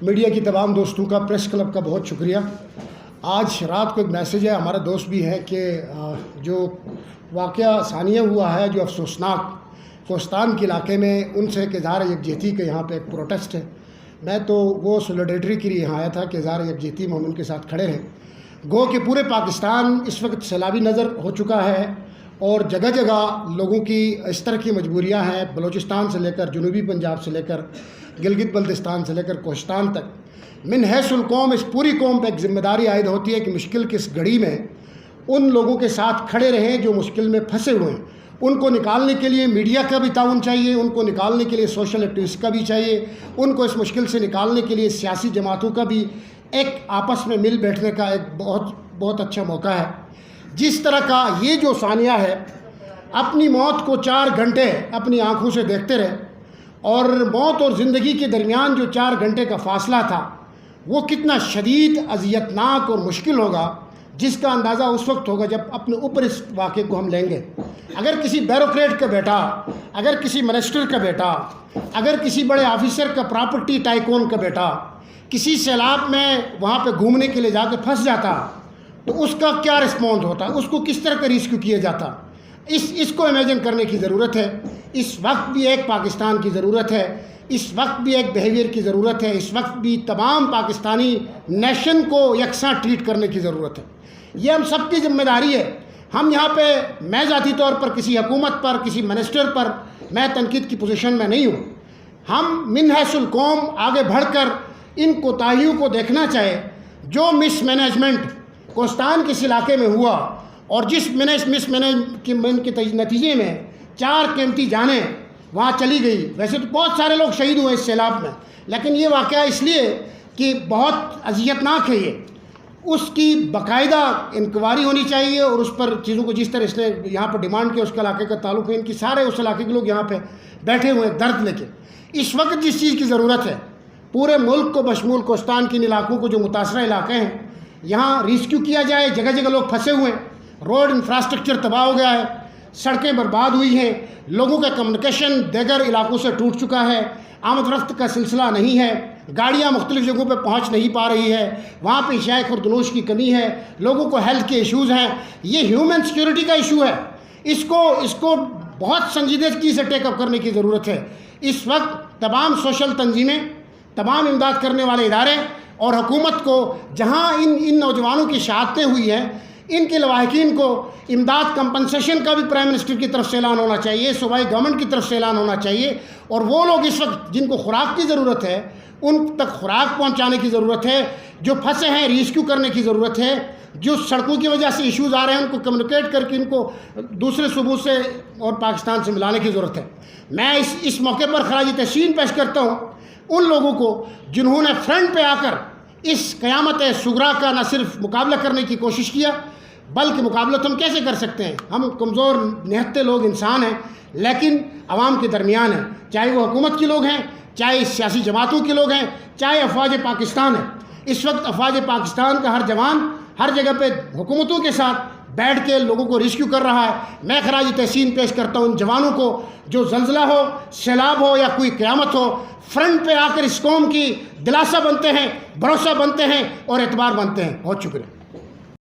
Media کی تمام دوستوں کا، پریس کلب کا بہت شکریہ۔ آج رات کو ایک میسیج ہے، ہمارا دوست بھی ہے کہ جو واقعہ ثانیہ ہوا ہے، جو افسوسناک کوہستان کے علاقے میں، ان سے کہ اظہار یکجہتی کے یہاں پہ ایک پروٹیسٹ ہے۔ میں تو وہ سولیڈیٹری کے لیے یہاں آیا تھا کہ اظہار یکجہتی میں ہم ان کے ساتھ کھڑے رہیں۔ گو کہ پورے پاکستان اس وقت سیلابی نظر ہو چکا ہے اور جگہ جگہ لوگوں کی اس طرح کی مجبوریاں ہیں، بلوچستان سے لے کر جنوبی پنجاب سے لے کر گلگت بلتستان سے لے کر کوہستان تک۔ من حیث القوم اس پوری قوم پہ ایک ذمہ داری عائد ہوتی ہے کہ مشکل کی اس گھڑی میں ان لوگوں کے ساتھ کھڑے رہیں جو مشکل میں پھنسے ہوئے ہیں۔ ان کو نکالنے کے لیے میڈیا کا بھی تعاون چاہیے، ان کو نکالنے کے لیے سوشل ایکٹیوسٹ کا بھی چاہیے، ان کو اس مشکل سے نکالنے کے لیے سیاسی جماعتوں کا بھی ایک آپس میں مل بیٹھنے کا ایک بہت اچھا موقع ہے۔ جس طرح کا یہ جو ثانیہ ہے، اپنی موت کو 4 گھنٹے اپنی آنکھوں سے دیکھتے رہے، اور موت اور زندگی کے درمیان جو 4 گھنٹے کا فاصلہ تھا وہ کتنا شدید اذیتناک اور مشکل ہوگا، جس کا اندازہ اس وقت ہوگا جب اپنے اوپر اس واقعے کو ہم لیں گے۔ اگر کسی بیوروکریٹ کا بیٹا، اگر کسی منسٹر کا بیٹا، اگر کسی بڑے آفیسر کا، پراپرٹی ٹائکون کا بیٹا کسی سیلاب میں وہاں پہ گھومنے کے لیے جا کے پھنس جاتا تو اس کا کیا رسپانس ہوتا، اس کو کس طرح کا ریسکیو کیا جاتا، اس کو امیجن کرنے کی ضرورت ہے۔ اس وقت بھی ایک پاکستان کی ضرورت ہے، اس وقت بھی ایک بیہیویئر کی ضرورت ہے، اس وقت بھی تمام پاکستانی نیشن کو یکساں ٹریٹ کرنے کی ضرورت ہے۔ یہ ہم سب کی ذمہ داری ہے۔ ہم یہاں پہ، میں ذاتی طور پر کسی حکومت پر، کسی منسٹر پر میں تنقید کی پوزیشن میں نہیں ہوں۔ ہم من حیث القوم آگے بڑھ کر ان کوتاہیوں کو دیکھنا چاہے جو مس مینجمنٹ کوہستان کے اس علاقے میں ہوا، اور جس مس مینجمنٹ کے نتیجے میں 4 قیمتی جانیں وہاں چلی گئی۔ ویسے تو بہت سارے لوگ شہید ہوئے اس سیلاب میں، لیکن یہ واقعہ اس لیے کہ بہت اذیتناک ہے یہ، اس کی باقاعدہ انکوائری ہونی چاہیے، اور اس پر چیزوں کو جس طرح اس نے یہاں پر ڈیمانڈ کیا، اس کے علاقے کا تعلق ہے، ان کی سارے اس علاقے کے لوگ یہاں پہ بیٹھے ہوئے ہیں درد لے کے۔ اس وقت جس چیز کی ضرورت ہے، پورے ملک کو بشمول کوہستان کے علاقوں کو جو متاثرہ علاقے ہیں یہاں ریسکیو کیا جائے۔ جگہ جگہ لوگ پھنسے ہوئے ہیں، روڈ انفراسٹرکچر تباہ ہو گیا ہے، سڑکیں برباد ہوئی ہیں، لوگوں کا کمیونیکیشن دیگر علاقوں سے ٹوٹ چکا ہے، آمد رفت کا سلسلہ نہیں ہے، گاڑیاں مختلف جگہوں پہ پہنچ نہیں پا رہی ہے، وہاں پہ اشیاء خردنوش کی کمی ہے، لوگوں کو ہیلتھ کے ایشوز ہیں۔ یہ ہیومن سیکیورٹی کا ایشو ہے، اس کو بہت سنجیدگی سے ٹیک اپ کرنے کی ضرورت ہے۔ اس وقت تمام سوشل تنظیمیں، تمام امداد کرنے والے ادارے اور حکومت کو، جہاں ان نوجوانوں کی شہادتیں ہوئی ہیں، ان کے لواحقین کو امداد کمپنسیشن کا بھی پرائم منسٹر کی طرف سے اعلان ہونا چاہیے، صوبائی گورنمنٹ کی طرف سے اعلان ہونا چاہیے، اور وہ لوگ اس وقت جن کو خوراک کی ضرورت ہے ان تک خوراک پہنچانے کی ضرورت ہے، جو پھنسے ہیں ریسکیو کرنے کی ضرورت ہے، جو سڑکوں کی وجہ سے ایشوز آ رہے ہیں ان کو کمیونیکیٹ کر کے ان کو دوسرے صوبوں سے اور پاکستان سے ملانے کی ضرورت ہے۔ میں اس موقع پر خراج تحسین پیش کرتا ہوں ان لوگوں کو جنہوں نے فرنٹ پہ آ کر اس قیامت صغریٰ کا نہ صرف مقابلہ کرنے کی کوشش کیا، بلکہ مقابلہ تو ہم کیسے کر سکتے ہیں، ہم کمزور نہتے لوگ انسان ہیں، لیکن عوام کے درمیان ہیں، چاہے وہ حکومت کے لوگ ہیں، چاہے سیاسی جماعتوں کے لوگ ہیں، چاہے افواج پاکستان ہیں۔ اس وقت افواج پاکستان کا ہر جوان ہر جگہ پہ حکومتوں کے ساتھ بیٹھ کے لوگوں کو ریسکیو کر رہا ہے۔ میں خراج تحسین پیش کرتا ہوں ان جوانوں کو، جو زلزلہ ہو، سیلاب ہو یا کوئی قیامت ہو، فرنٹ پہ آ کر اس قوم کی دلاسا بنتے ہیں، بھروسہ بنتے ہیں اور اعتبار بنتے ہیں۔ بہت شکریہ۔